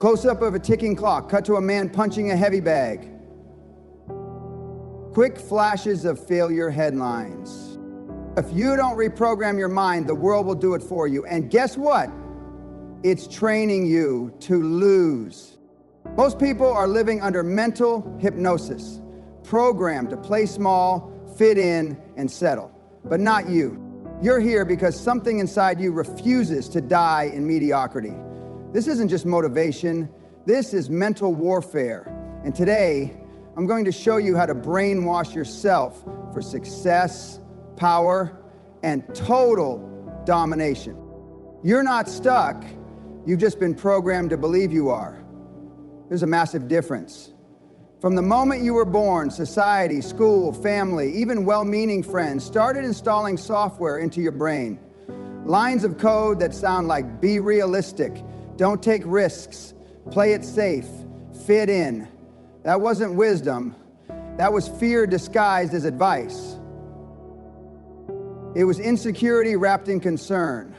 Close-up of a ticking clock, cut to a man punching a heavy bag. Quick flashes of failure headlines. If you don't reprogram your mind, the world will do it for you. And guess what? It's training you to lose. Most people are living under mental hypnosis, programmed to play small, fit in, and settle. But not you. You're here because something inside you refuses to die in mediocrity. This isn't just motivation, this is mental warfare. And today, I'm going to show you how to brainwash yourself for success, power, and total domination. You're not stuck, you've just been programmed to believe you are. There's a massive difference. From the moment you were born, society, school, family, even well-meaning friends started installing software into your brain. Lines of code that sound like be realistic, don't take risks, play it safe, fit in. That wasn't wisdom, that was fear disguised as advice. It was insecurity wrapped in concern.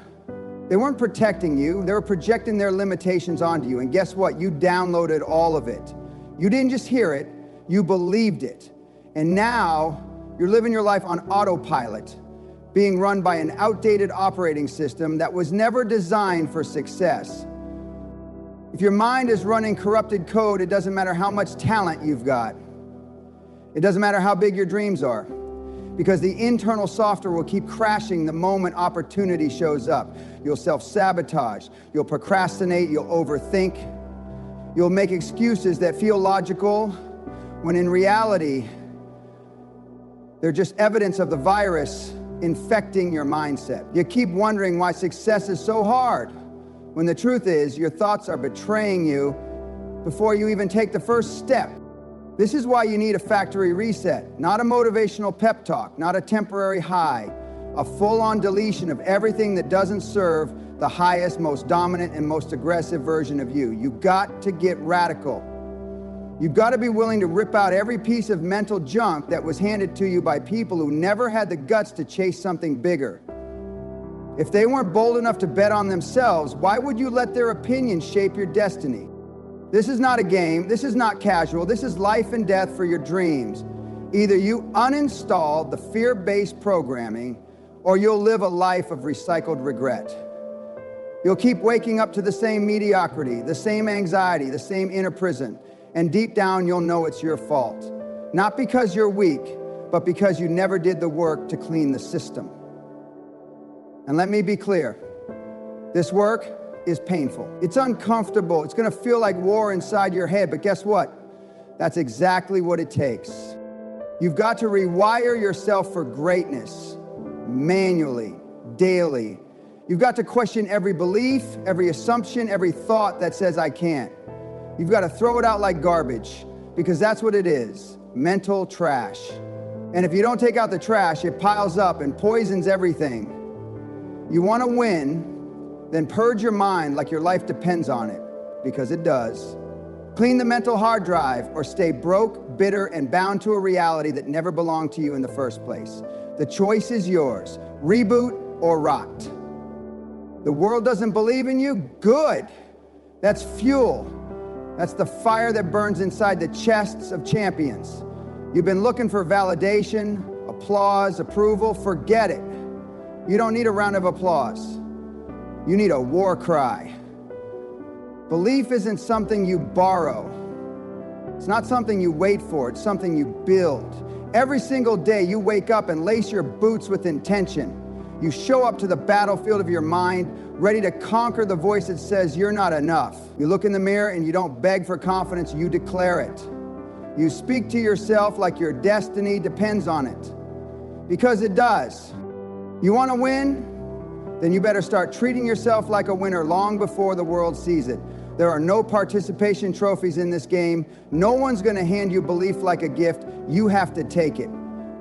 They weren't protecting you, they were projecting their limitations onto you. And guess what? You downloaded all of it. You didn't just hear it, you believed it. And now you're living your life on autopilot, being run by an outdated operating system that was never designed for success. If your mind is running corrupted code, it doesn't matter how much talent you've got. It doesn't matter how big your dreams are, because the internal software will keep crashing the moment opportunity shows up. You'll self-sabotage, you'll procrastinate, you'll overthink, you'll make excuses that feel logical, when in reality, they're just evidence of the virus infecting your mindset. You keep wondering why success is so hard, when the truth is, your thoughts are betraying you before you even take the first step. This is why you need a factory reset, not a motivational pep talk, not a temporary high, a full-on deletion of everything that doesn't serve the highest, most dominant, and most aggressive version of you. You've got to get radical. You've got to be willing to rip out every piece of mental junk that was handed to you by people who never had the guts to chase something bigger. If they weren't bold enough to bet on themselves, why would you let their opinions shape your destiny? This is not a game, this is not casual, this is life and death for your dreams. Either you uninstall the fear-based programming, or you'll live a life of recycled regret. You'll keep waking up to the same mediocrity, the same anxiety, the same inner prison, and deep down you'll know it's your fault. Not because you're weak, but because you never did the work to clean the system. And let me be clear, this work is painful. It's uncomfortable. It's gonna feel like war inside your head, but guess what? That's exactly what it takes. You've got to rewire yourself for greatness, manually, daily. You've got to question every belief, every assumption, every thought that says I can't. You've got to throw it out like garbage, because that's what it is, mental trash. And if you don't take out the trash, it piles up and poisons everything. You want to win, then purge your mind like your life depends on it, because it does. Clean the mental hard drive, or stay broke, bitter, and bound to a reality that never belonged to you in the first place. The choice is yours, reboot or rot. The world doesn't believe in you? Good. That's fuel. That's the fire that burns inside the chests of champions. You've been looking for validation, applause, approval. Forget it. You don't need a round of applause. You need a war cry. Belief isn't something you borrow. It's not something you wait for, it's something you build. Every single day you wake up and lace your boots with intention. You show up to the battlefield of your mind, ready to conquer the voice that says you're not enough. You look in the mirror and you don't beg for confidence, you declare it. You speak to yourself like your destiny depends on it. Because it does. You want to win? Then you better start treating yourself like a winner long before the world sees it. There are no participation trophies in this game. No one's going to hand you belief like a gift. You have to take it.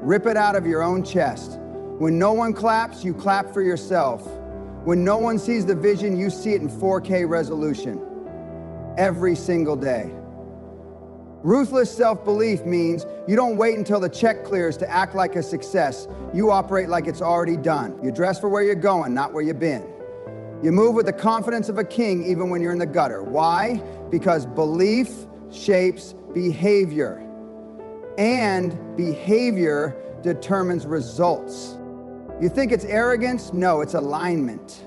Rip it out of your own chest. When no one claps, you clap for yourself. When no one sees the vision, you see it in 4K resolution. Every single day. Ruthless self-belief means you don't wait until the check clears to act like a success. You operate like it's already done. You dress for where you're going, not where you've been. You move with the confidence of a king even when you're in the gutter. Why? because belief shapes behavior, and behavior determines results. You think it's arrogance? No, it's alignment.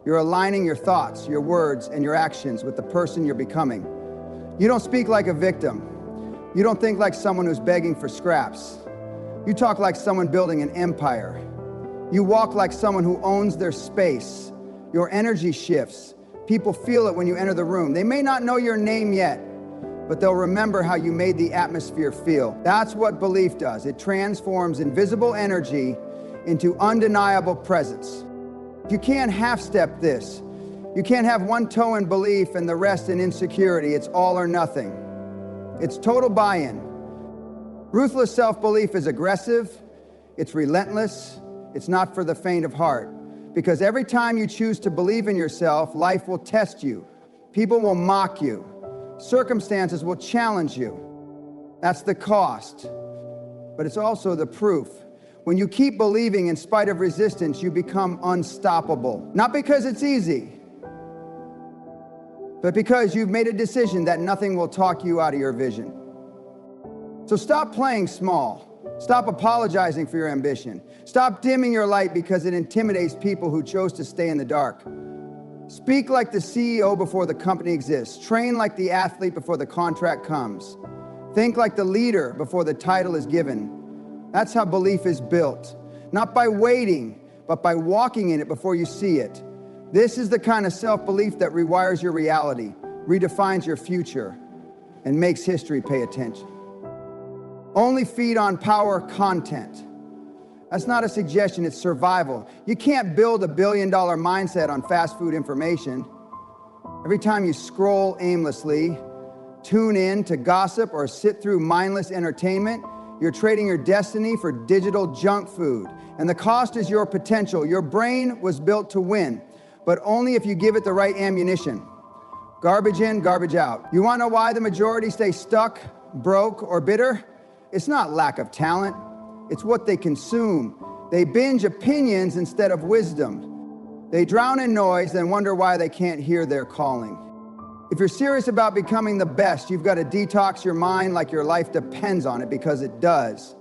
You're aligning your thoughts, your words, and your actions with the person you're becoming. You don't speak like a victim. You don't think like someone who's begging for scraps. You talk like someone building an empire. You walk like someone who owns their space. Your energy shifts. People feel it when you enter the room. They may not know your name yet, but they'll remember how you made the atmosphere feel. That's what belief does. It transforms invisible energy into undeniable presence. You can't half-step this. You can't have one toe in belief and the rest in insecurity. It's all or nothing. It's total buy-in. Ruthless self-belief is aggressive, it's relentless, it's not for the faint of heart. Because every time you choose to believe in yourself, life will test you. People will mock you. Circumstances will challenge you. That's the cost. But it's also the proof. When you keep believing in spite of resistance, you become unstoppable. Not because it's easy, but because you've made a decision that nothing will talk you out of your vision. So stop playing small. Stop apologizing for your ambition. Stop dimming your light because it intimidates people who chose to stay in the dark. Speak like the CEO before the company exists. Train like the athlete before the contract comes. Think like the leader before the title is given. That's how belief is built. Not by waiting, but by walking in it before you see it. This is the kind of self-belief that rewires your reality, redefines your future, and makes history pay attention. Only feed on power content. That's not a suggestion, it's survival. You can't build a billion-dollar mindset on fast food information. Every time you scroll aimlessly, tune in to gossip, or sit through mindless entertainment, you're trading your destiny for digital junk food. And the cost is your potential. Your brain was built to win, but only if you give it the right ammunition. Garbage in, garbage out. You want to know why the majority stay stuck, broke, or bitter? It's not lack of talent, it's what they consume. They binge opinions instead of wisdom. They drown in noise and wonder why they can't hear their calling. If you're serious about becoming the best, you've got to detox your mind like your life depends on it, because it does.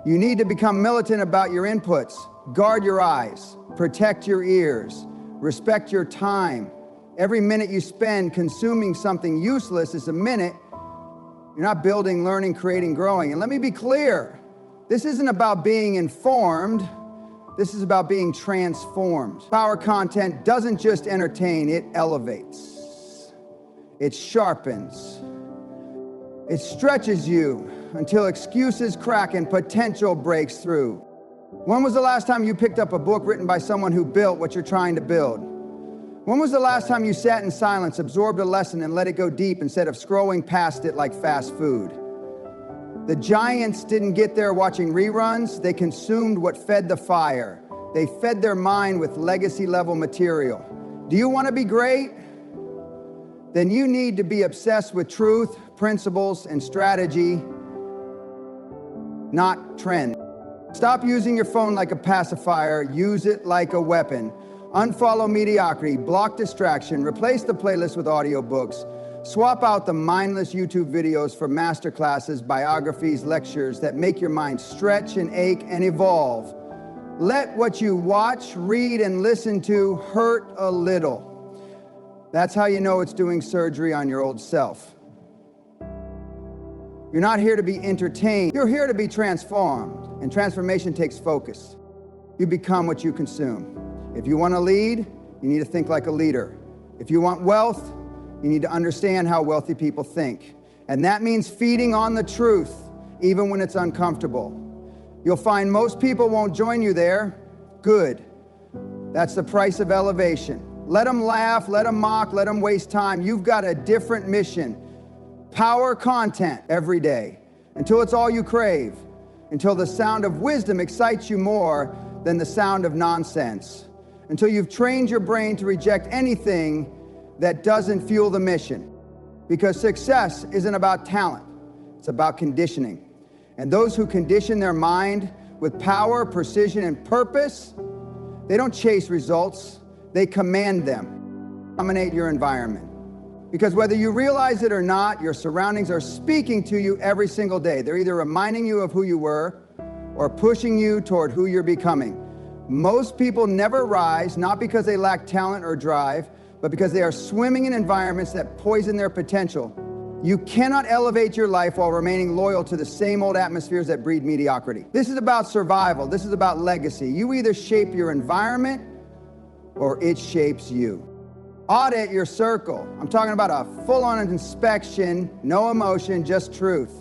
You need to become militant about your inputs. Guard your eyes, protect your ears, respect your time. Every minute you spend consuming something useless is a minute you're not building, learning, creating, growing. And let me be clear, this isn't about being informed, this is about being transformed. Power content doesn't just entertain, it elevates. It sharpens. It stretches you until excuses crack and potential breaks through. When was the last time you picked up a book written by someone who built what you're trying to build? When was the last time you sat in silence, absorbed a lesson, and let it go deep instead of scrolling past it like fast food? The giants didn't get there watching reruns. They consumed what fed the fire. They fed their mind with legacy-level material. Do you want to be great? Then you need to be obsessed with truth, principles, and strategy, not trend. Stop using your phone like a pacifier. Use it like a weapon. Unfollow mediocrity, block distraction, replace the playlist with audiobooks, swap out the mindless YouTube videos for masterclasses, biographies, lectures that make your mind stretch and ache and evolve. Let what you watch, read, and listen to hurt a little. That's how you know it's doing surgery on your old self. You're not here to be entertained. You're here to be transformed, and transformation takes focus. You become what you consume. If you want to lead, you need to think like a leader. If you want wealth, you need to understand how wealthy people think. And that means feeding on the truth, even when it's uncomfortable. You'll find most people won't join you there. Good. That's the price of elevation. Let them laugh, let them mock, let them waste time. You've got a different mission. Power content every day, until it's all you crave, until the sound of wisdom excites you more than the sound of nonsense, until you've trained your brain to reject anything that doesn't fuel the mission. Because success isn't about talent, it's about conditioning. And those who condition their mind with power, precision, and purpose, they don't chase results, they command them. Dominate your environment. Because whether you realize it or not, your surroundings are speaking to you every single day. They're either reminding you of who you were or pushing you toward who you're becoming. Most people never rise, not because they lack talent or drive, but because they are swimming in environments that poison their potential. You cannot elevate your life while remaining loyal to the same old atmospheres that breed mediocrity. This is about survival. This is about legacy. You either shape your environment or it shapes you. Audit your circle. I'm talking about a full-on inspection, no emotion, just truth.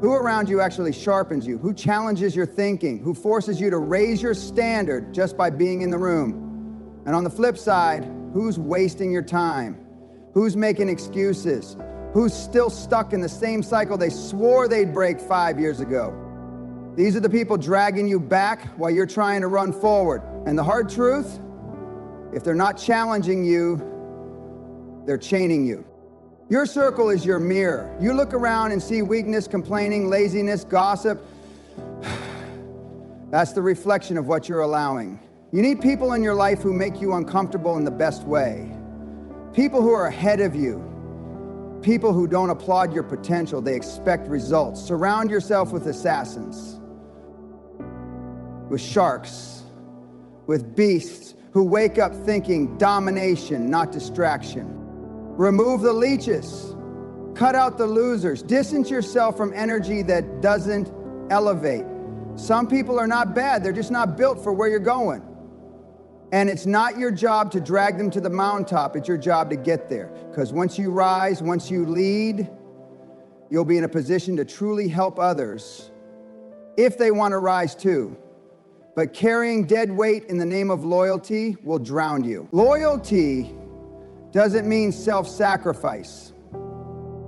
Who around you actually sharpens you? Who challenges your thinking? Who forces you to raise your standard just by being in the room? And on the flip side, who's wasting your time? Who's making excuses? Who's still stuck in the same cycle they swore they'd break 5 years ago? These are the people dragging you back while you're trying to run forward. And the hard truth, if they're not challenging you, they're chaining you. Your circle is your mirror. You look around and see weakness, complaining, laziness, gossip. That's the reflection of what you're allowing. You need people in your life who make you uncomfortable in the best way. People who are ahead of you. People who don't applaud your potential, they expect results. Surround yourself with assassins, with sharks, with beasts who wake up thinking domination, not distraction. Remove the leeches. Cut out the losers. Distance yourself from energy that doesn't elevate. Some people are not bad, they're just not built for where you're going. And it's not your job to drag them to the mountaintop, it's your job to get there. Because once you rise, once you lead, you'll be in a position to truly help others if they want to rise too. But carrying dead weight in the name of loyalty will drown you. Loyalty doesn't mean self-sacrifice.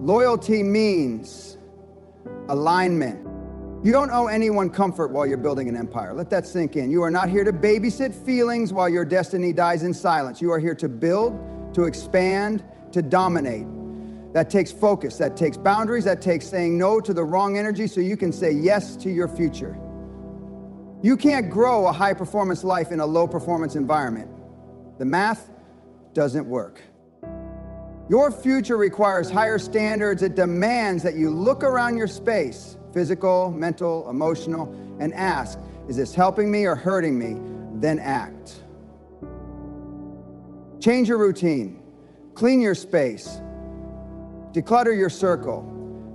Loyalty means alignment. You don't owe anyone comfort while you're building an empire. Let that sink in. You are not here to babysit feelings while your destiny dies in silence. You are here to build, to expand, to dominate. That takes focus, that takes boundaries, that takes saying no to the wrong energy so you can say yes to your future. You can't grow a high-performance life in a low-performance environment. The math doesn't work. Your future requires higher standards. It demands that you look around your space, physical, mental, emotional, and ask, is this helping me or hurting me? Then act. Change your routine. Clean your space. Declutter your circle.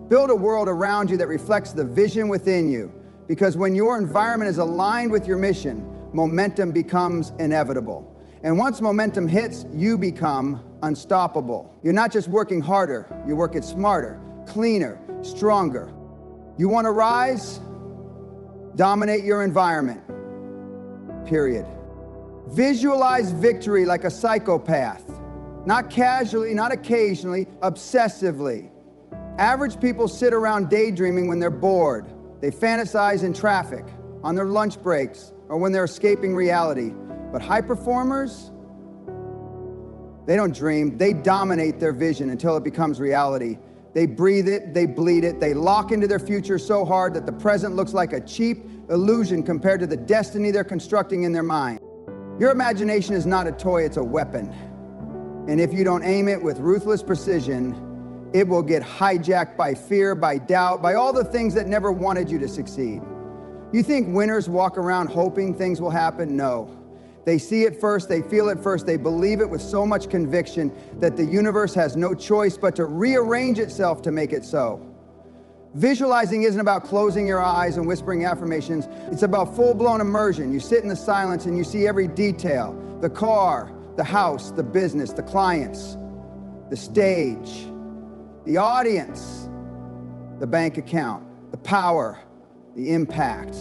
Build a world around you that reflects the vision within you. Because when your environment is aligned with your mission, momentum becomes inevitable. And once momentum hits, you become unstoppable. You're not just working harder, you're working smarter, cleaner, stronger. You want to rise? Dominate your environment. Period. Visualize victory like a psychopath. Not casually, not occasionally, obsessively. Average people sit around daydreaming when they're bored. They fantasize in traffic, on their lunch breaks, or when they're escaping reality. But high performers, they don't dream, they dominate their vision until it becomes reality. They breathe it, they bleed it, they lock into their future so hard that the present looks like a cheap illusion compared to the destiny they're constructing in their mind. Your imagination is not a toy, it's a weapon. And if you don't aim it with ruthless precision, it will get hijacked by fear, by doubt, by all the things that never wanted you to succeed. You think winners walk around hoping things will happen? No. They see it first, they feel it first, they believe it with so much conviction that the universe has no choice but to rearrange itself to make it so. Visualizing isn't about closing your eyes and whispering affirmations. It's about full-blown immersion. You sit in the silence and you see every detail. The car, the house, the business, the clients, the stage, the audience, the bank account, the power, the impact.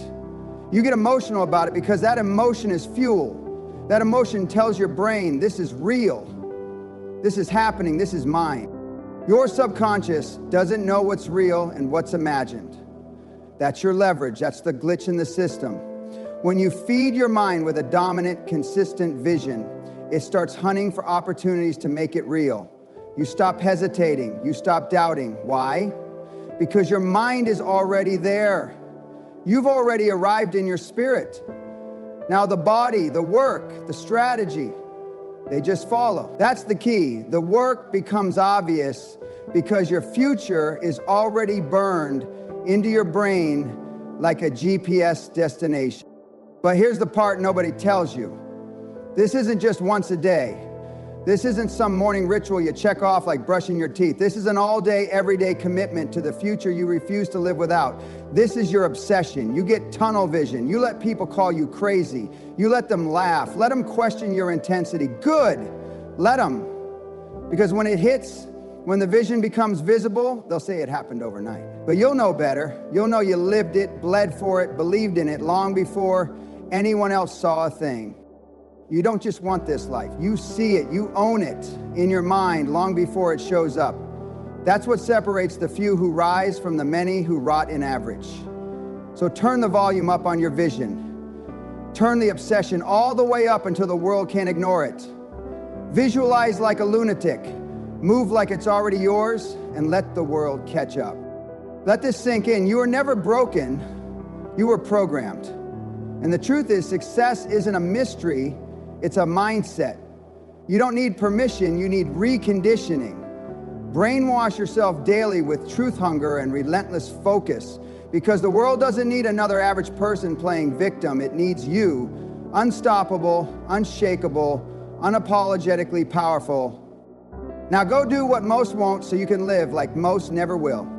You get emotional about it because that emotion is fuel. That emotion tells your brain, this is real. This is happening, this is mine. Your subconscious doesn't know what's real and what's imagined. That's your leverage, that's the glitch in the system. When you feed your mind with a dominant, consistent vision, it starts hunting for opportunities to make it real. You stop hesitating, you stop doubting. Why? Because your mind is already there. You've already arrived in your spirit. Now the body, the work, the strategy, They just follow. That's the key. The work becomes obvious because your future is already burned into your brain like a GPS destination. But here's the part nobody tells you. This isn't just once a day. This isn't some morning ritual you check off like brushing your teeth. This is an all-day, everyday commitment to the future you refuse to live without. This is your obsession. You get tunnel vision. You let people call you crazy. You let them laugh. Let them question your intensity. Good. Let them. Because when it hits, when the vision becomes visible, they'll say it happened overnight. But you'll know better. You'll know you lived it, bled for it, believed in it long before anyone else saw a thing. You don't just want this life. You see it, you own it in your mind long before it shows up. That's what separates the few who rise from the many who rot in average. So turn the volume up on your vision. Turn the obsession all the way up until the world can't ignore it. Visualize like a lunatic. Move like it's already yours, and let the world catch up. Let this sink in. You were never broken. You were programmed. And the truth is, success isn't a mystery. It's a mindset. You don't need permission, you need reconditioning. Brainwash yourself daily with truth hunger and relentless focus, because the world doesn't need another average person playing victim. It needs you, unstoppable, unshakable, unapologetically powerful. Now go do what most won't so you can live like most never will.